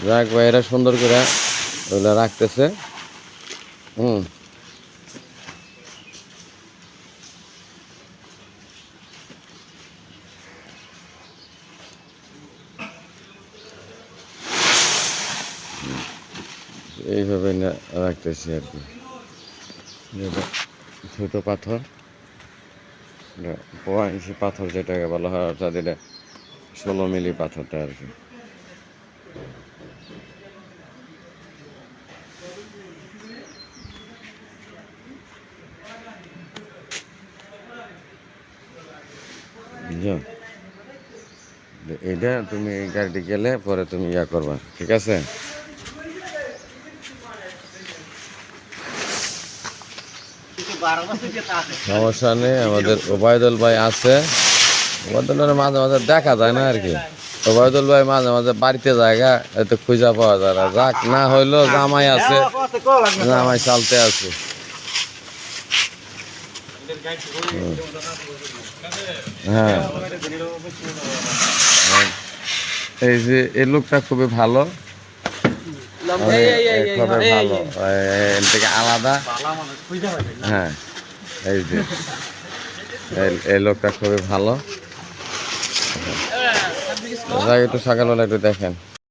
যাক ভাইয়েরা সুন্দর করে ওগুলো রাখতেছে। হুম, এইভাবে রাখতেছি আর কি। যেটা ছোট পাথর, 5 পাথর যেটাকে বলা হয়, অর্থাৎ এটা 16 মিলি পাথরটা আর কি। বুঝছো? এটা তুমি এই গাড়িটি গেলে পরে তুমি ইয়া করবা, ঠিক আছে? সমস্যা নেই, আমাদের ওবায়দুল ভাই আছে। ওবায়দুল ভাই মাঝে মাঝে দেখা যায় না আর কি। ওবায়দুল ভাই মাঝে মাঝে বাড়িতে জায়গা এত খুঁজা পাওয়া যায় না। যাক, না হইলেও জামাই আছে, জামাই চালতে আছে। হ্যাঁ, এই যে এই লোকটা খুবই ভালো, খুবই ভালো, এর থেকে আলাদা। হ্যাঁ, এই যে এই লোকটা খুবই ভালো। যাই, একটু সকালবেলা একটু দেখেন।